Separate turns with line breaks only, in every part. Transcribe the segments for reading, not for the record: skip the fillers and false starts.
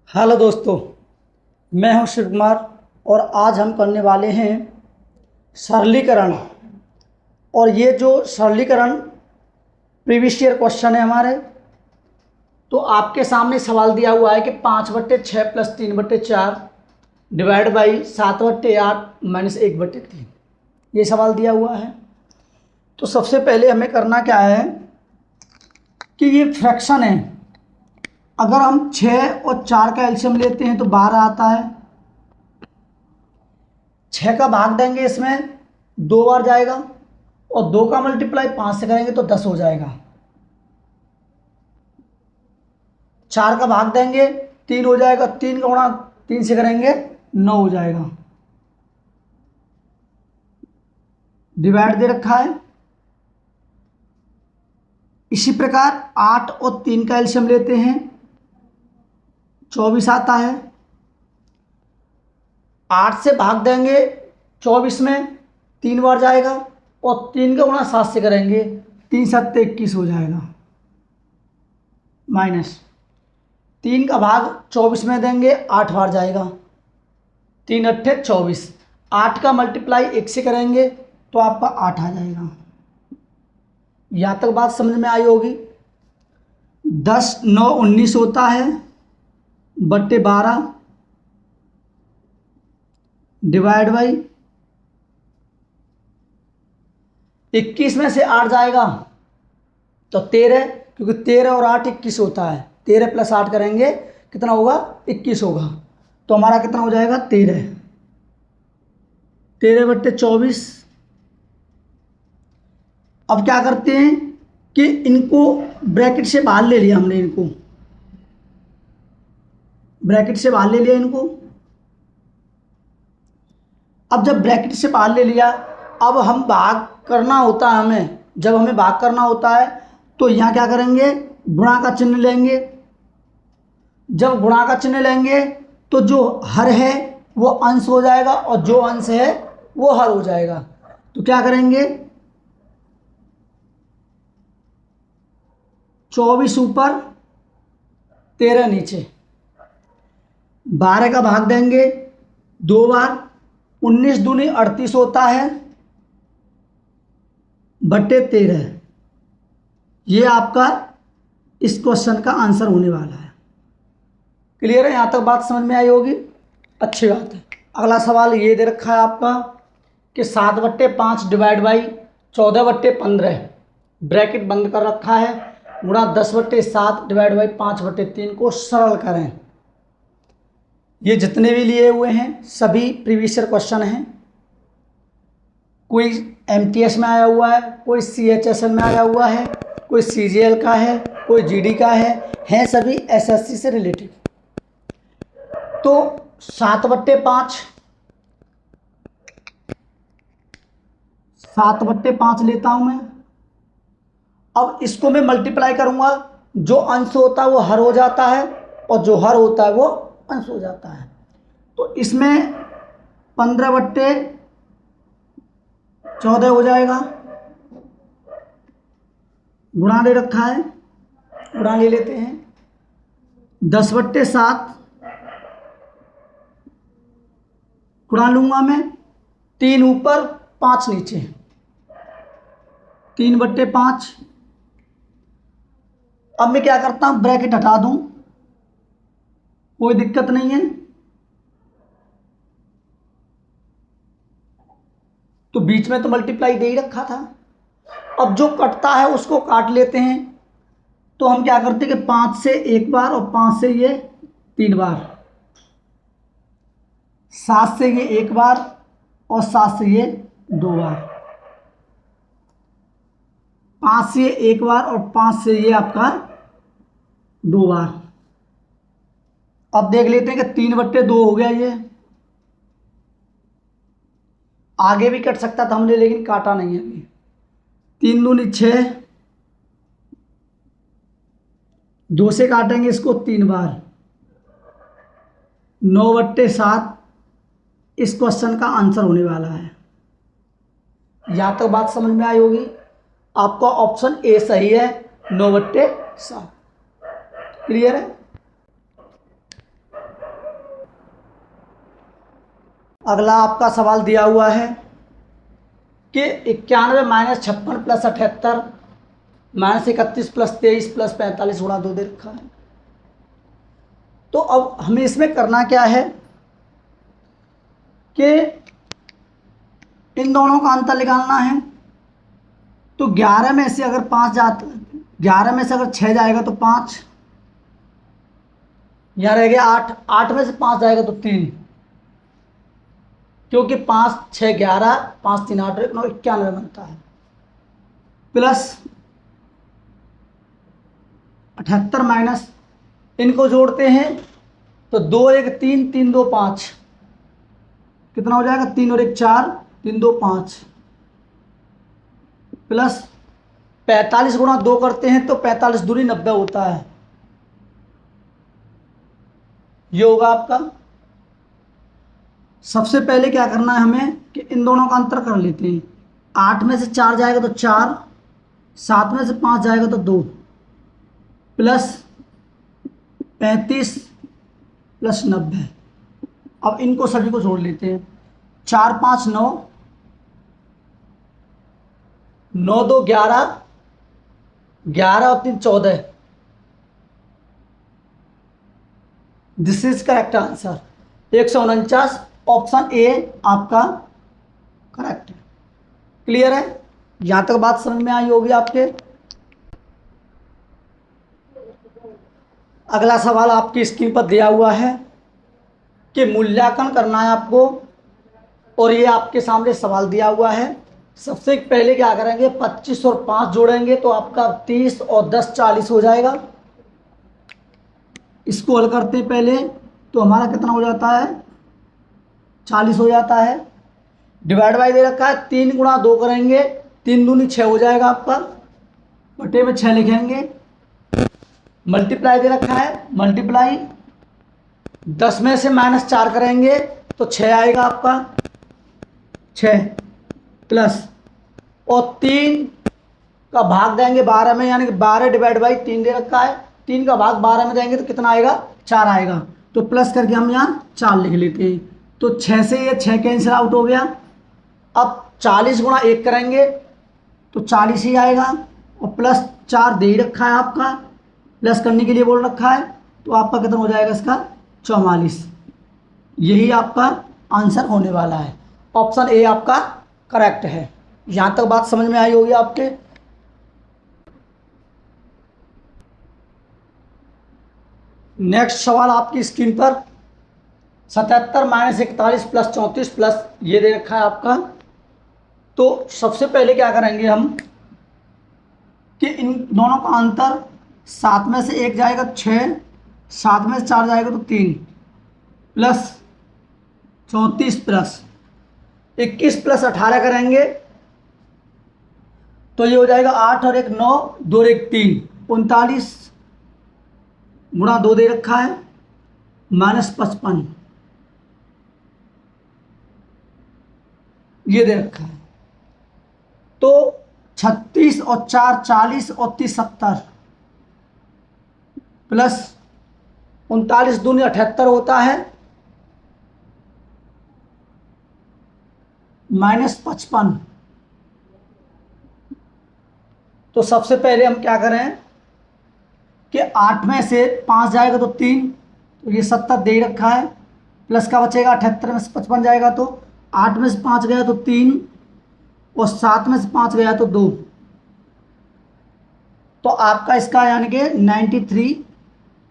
Hello दोस्तों, मैं हूं शिव कुमार और आज हम करने वाले हैं सरलीकरण। और ये जो सरलीकरण प्रीवियस ईयर क्वेश्चन है हमारे, तो आपके सामने सवाल दिया हुआ है कि 5/6 + 3/4 डिवाइड बाई 7/8 - 1/3 ये सवाल दिया हुआ है। तो सबसे पहले हमें करना क्या है कि ये फ्रैक्शन है। अगर हम 6 और 4 का एलसीएम लेते हैं तो 12 आता है। 6 का भाग देंगे, इसमें 2 बार जाएगा और 2 का मल्टीप्लाई 5 से करेंगे तो 10 हो जाएगा। 4 का भाग देंगे 3 हो जाएगा, 3 का गुणा 3 से करेंगे 9 हो जाएगा। डिवाइड दे रखा है। इसी प्रकार 8 और 3 का एलसीएम लेते हैं, 24 आता है। 8 से भाग देंगे 24 में 3 बार जाएगा और 3 का गुणा 7 से करेंगे 3 × 7 = 21 हो जाएगा। माइनस 3 का भाग 24 में देंगे 8 बार जाएगा, 3 × 8 = 24। 8 का मल्टीप्लाई 1 से करेंगे तो आपका 8 आ जाएगा। यहाँ तक बात समझ में आई होगी। 10 9 19 होता है बट्टे 12 डिवाइड बाई 21 में से 8 जाएगा तो 13, क्योंकि 13 और 8 21 होता है। 13 + 8 करेंगे कितना होगा? 21 होगा। तो हमारा कितना हो जाएगा? 13। 13/24। अब क्या करते हैं कि इनको ब्रैकेट से बाहर ले लिया हमने, इनको ब्रैकेट से बाहर ले लिया इनको। अब जब ब्रैकेट से बाहर ले लिया, अब हम भाग करना होता है हमें। जब हमें भाग करना होता है तो यहाँ क्या करेंगे? गुणा का चिन्ह लेंगे। जब गुणा का चिन्ह लेंगे तो जो हर है वो अंश हो जाएगा और जो अंश है वो हर हो जाएगा। तो क्या करेंगे? 24 ऊपर 13 नीचे। 12 का भाग देंगे 2 बार, 19 दूनी 38 होता है बट्टे 13। ये आपका इस क्वेश्चन का आंसर होने वाला है। क्लियर है? यहाँ तक बात समझ में आई होगी। अच्छी बात है। अगला सवाल ये दे रखा है आपका कि 7/5 डिवाइड बाई 14/15 ब्रैकेट बंद कर रखा है गुणा 10/7 डिवाइड बाई 5/3 को सरल करें। ये जितने भी लिए हुए हैं सभी प्रीवियस ईयर क्वेश्चन हैं। कोई एमटीएस में आया हुआ है, कोई सीएचएसएल में आया हुआ है, कोई सीजीएल का है, कोई जीडी का है सभी एसएससी से रिलेटेड। तो 7/5 लेता हूं मैं। अब इसको मैं मल्टीप्लाई करूंगा। जो अंश होता है वो हर हो जाता है और जो हर होता है वो अंश हो जाता है। तो इसमें 15/14 हो जाएगा। गुणा दे रखा है, गुणा ले लेते हैं। 10/7 गुणा लूंगा मैं, 3 ऊपर 5 नीचे, 3/5। अब मैं क्या करता हूं? ब्रैकेट हटा दूं, कोई दिक्कत नहीं है। तो बीच में तो मल्टीप्लाई दे ही रखा था। अब जो कटता है उसको काट लेते हैं। तो हम क्या करते हैं कि 5 से 1 बार और 5 से ये 3 बार, 7 से ये 1 बार और 7 से ये 2 बार, 5 से 1 बार और 5 से ये आपका 2 बार। अब देख लेते हैं कि 3/2 हो गया। ये आगे भी कट सकता था हमने, लेकिन काटा नहीं है अभी। 3 दूनी 6, 2 से काटेंगे इसको 3 बार। 9/7 इस क्वेश्चन का आंसर होने वाला है। यहां तक बात समझ में आई होगी। आपका ऑप्शन ए सही है, 9/7। क्लियर है? अगला आपका सवाल दिया हुआ है कि 91 minus 56 plus 78 minus 31 plus 23 plus 45 गुणा 2 दे रखा है। तो अब हमें इसमें करना क्या है कि इन दोनों का अंतर निकालना है। तो 11 में से अगर 5 जाता, 11 में से अगर 6 जाएगा तो 5, यहाँ रह गया 8, 8 में से 5 जाएगा तो 3, क्योंकि 5 6 11, 5 3 8 9 91 बनता है। प्लस 78 माइनस, इनको जोड़ते हैं तो 2 1 3 3 2 5, कितना हो जाएगा 3 और 1 4, 3 2 5, प्लस 45 गुणा 2 करते हैं तो 45 दूनी 90 होता है। ये होगा आपका। सबसे पहले क्या करना है हमें कि इन दोनों का अंतर कर लेते हैं। 8 में से 4 जाएगा तो 4, 7 में से 5 जाएगा तो 2, प्लस 35 प्लस 90। अब इनको सभी को जोड़ लेते हैं। 4 5 9, 9 2 11, 11 और 3 14। This is correct answer 149। Option A आपका करेक्ट है। क्लियर है? यहां तक बात समझ में आई होगी आपके। अगला सवाल आपकी स्क्रीन पर दिया हुआ है कि मूल्यांकन करना है आपको, और ये आपके सामने सवाल दिया हुआ है। सबसे पहले क्या करेंगे, 25 और 5 जोड़ेंगे तो आपका 30 और 10 40 हो जाएगा। इसको हल करते हैं पहले, तो हमारा कितना हो जाता है 40 हो जाता है। डिवाइड बाई दे रखा है, 3 गुणा 2 करेंगे, 3 दूनी 6 हो जाएगा आपका, बटे में 6 लिखेंगे। मल्टीप्लाई दे रखा है, मल्टीप्लाई 10 में से -4 करेंगे तो 6 आएगा आपका, 6 प्लस, और 3 का भाग देंगे 12 में, यानी कि 12 डिवाइड बाई 3 दे रखा है। 3 का भाग 12 में देंगे तो कितना आएगा 4 आएगा। तो प्लस करके हम यहाँ 4 लिख लेते हैं। तो 6 से ये 6 कैंसिल आउट हो गया। अब 40 गुणा 1 करेंगे तो 40 ही आएगा, और प्लस 4 दे ही रखा है आपका, प्लस करने के लिए बोल रखा है, तो आपका कितना हो जाएगा इसका 44। यही आपका आंसर होने वाला है। ऑप्शन ए आपका करेक्ट है। यहाँ तक बात समझ में आई होगी आपके। नेक्स्ट सवाल आपकी स्क्रीन पर 77 माइनस 41 प्लस 34 प्लस ये दे रखा है आपका। तो सबसे पहले क्या करेंगे हम कि इन दोनों का अंतर, 7 में से 1 जाएगा 6, 7 में से 4 जाएगा तो 3, प्लस 34 प्लस 21 प्लस 18 करेंगे तो ये हो जाएगा 8 और 1 9, 2 और 1 3, 39 गुणा 2 दे रखा है -55, ये दे रखा है। तो 36 और 4 40 और 30 70, प्लस 39 दूनी 78 होता है, -55। तो सबसे पहले हम क्या करें कि 8 में से 5 जाएगा तो 3, तो ये 70 दे रखा है, प्लस का बचेगा 78 में से 55 जाएगा तो 8 में से 5 गया तो 3, और 7 में से 5 गया तो 2। तो आपका इसका यानी कि 93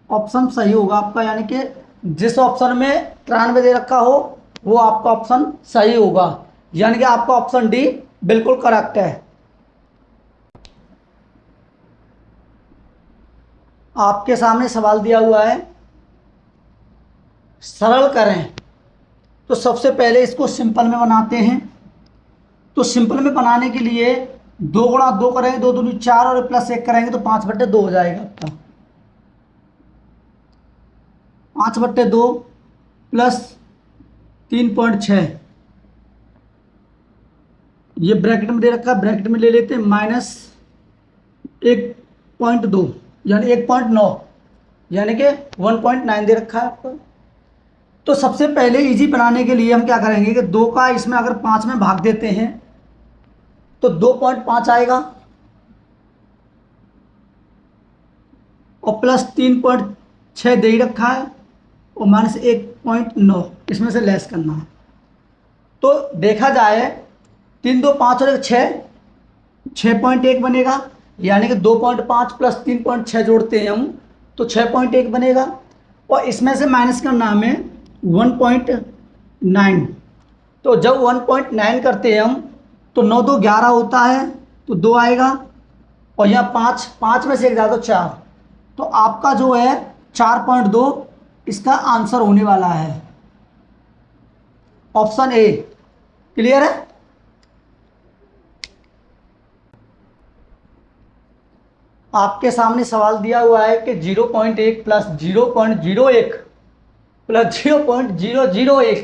ऑप्शन सही होगा आपका, यानी कि जिस ऑप्शन में 93 दे रखा हो वो आपका ऑप्शन सही होगा, यानी कि आपका ऑप्शन डी बिल्कुल करेक्ट है। आपके सामने सवाल दिया हुआ है, सरल करें। तो सबसे पहले इसको सिंपल में बनाते हैं। तो सिंपल में बनाने के लिए 2 गुणा 2 करेंगे, 2 दूनी 4 और प्लस 1 करेंगे तो 5/2 हो जाएगा आपका, 5/2 प्लस 3.6, ये ब्रैकेट में दे रखा है, ब्रैकेट में ले लेते हैं, -1.2 यानी 1.9, यानी कि 1.9 दे रखा है आपको। तो सबसे पहले इजी बनाने के लिए हम क्या करेंगे कि 2 का इसमें अगर 5 में भाग देते हैं तो 2.5 आएगा और प्लस 3.6 दे ही रखा है और माइनस 1.9 इसमें से लेस करना है। तो देखा जाए 3 2 5 और 6.1 बनेगा, यानी कि 2.5 प्लस 3.6 जोड़ते हैं हम तो 6.1 बनेगा और इसमें से माइनस करना हमें 1.9। तो जब 1.9 करते हैं हम तो 9 2 11 होता है तो 2 आएगा और यहाँ 5 में से एक ज़्यादा 4, तो आपका जो है 4.2 इसका आंसर होने वाला है। Option A. क्लियर है? आपके सामने सवाल दिया हुआ है कि 0.1 प्लस 0.01 प्लस 0.001,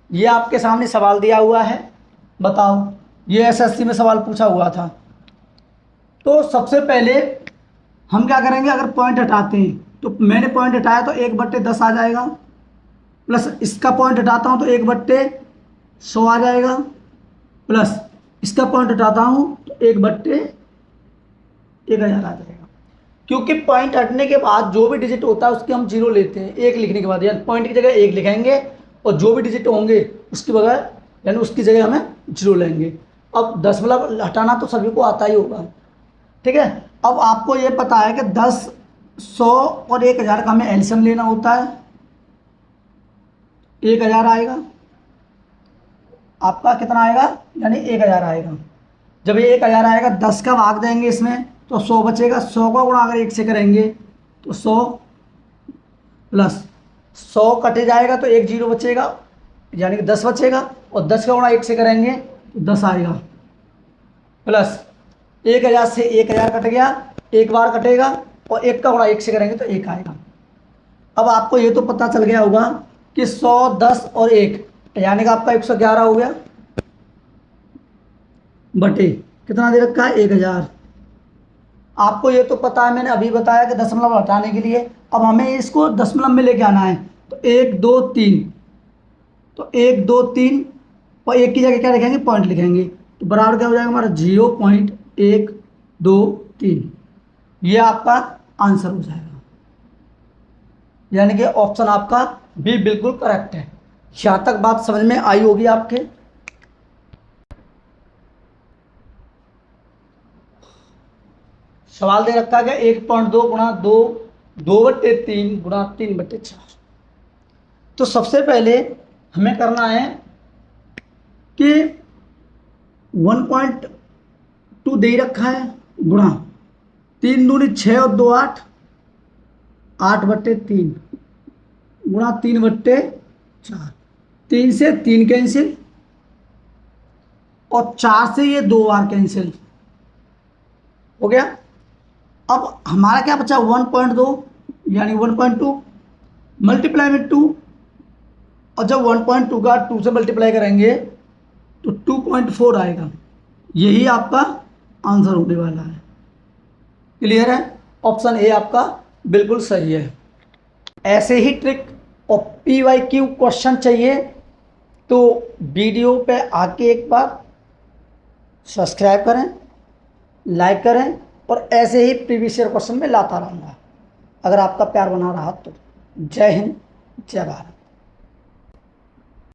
ये आपके सामने सवाल दिया हुआ है। बताओ, ये एसएससी में सवाल पूछा हुआ था। तो सबसे पहले हम क्या करेंगे, अगर पॉइंट हटाते हैं तो मैंने पॉइंट हटाया तो 1/10 आ जाएगा, प्लस इसका पॉइंट हटाता हूँ तो 1/100 आ जाएगा, प्लस इसका पॉइंट हटाता हूँ तो 1/1000 आ जाएगा। क्योंकि पॉइंट हटने के बाद जो भी डिजिट होता है उसके हम 0 लेते हैं, 1 लिखने के बाद, यानी पॉइंट की जगह 1 लिखेंगे और जो भी डिजिट होंगे उसकी बगैर यानी उसकी जगह हमें 0 लेंगे। अब दशमलव हटाना तो सभी को आता ही होगा, ठीक है। अब आपको ये पता है कि 10, 100 और 1000 का हमें एलसीएम लेना होता है। 1000 आएगा, आपका कितना आएगा, यानी 1000 आएगा। जब ये 1000 आएगा 10 का भाग देंगे इसमें तो 100 बचेगा, 100 का गुणा अगर 1 से करेंगे तो 100 प्लस 100 कटे जाएगा तो 1 0 बचेगा, यानी कि 10 बचेगा और 10 का गुणा 1 से करेंगे तो 10 आएगा, प्लस 1000 से 1000 कट गया, एक बार कटेगा और 1 का गुणा 1 से करेंगे तो 1 आएगा। अब आपको ये तो पता चल गया होगा कि 100, 10 और 1 यानी कि आपका 111 हो गया, बटे कितना दे रखा है 1000। आपको ये तो पता है, मैंने अभी बताया कि दशमलव हटाने के लिए अब हमें इसको दशमलव में लेके आना है। तो 1 2 3, तो 1 2 3 और 1 की जगह क्या लिखेंगे, पॉइंट लिखेंगे, तो बराबर क्या हो जाएगा हमारा 0.123। ये आपका आंसर हो जाएगा, यानी कि ऑप्शन आपका बी बिल्कुल करेक्ट है। यहाँ तक बात समझ में आई होगी आपके। सवाल दे रखा है 1.2 गुणा 2 2/3 गुणा 3/4। तो सबसे पहले हमें करना है कि 1.2 दे रखा है गुणा 3 दूनी 6 और 2 8, 8/3 गुणा 3/4, 3 से 3 कैंसिल और 4 से ये 2 बार कैंसिल हो गया। अब हमारा क्या बचा 1.2 यानी 1.2 मल्टीप्लाई में 2, और जब 1.2 का 2 से मल्टीप्लाई करेंगे तो 2.4 आएगा। यही आपका आंसर होने वाला है। क्लियर है? ऑप्शन ए आपका बिल्कुल सही है। ऐसे ही ट्रिक और PYQ क्वेश्चन चाहिए तो वीडियो पे आके एक बार सब्सक्राइब करें, लाइक करें और ऐसे ही प्रीवियस ईयर क्वेश्चन में लाता रहूँगा अगर आपका प्यार बना रहा तो। जय हिंद, जय भारत।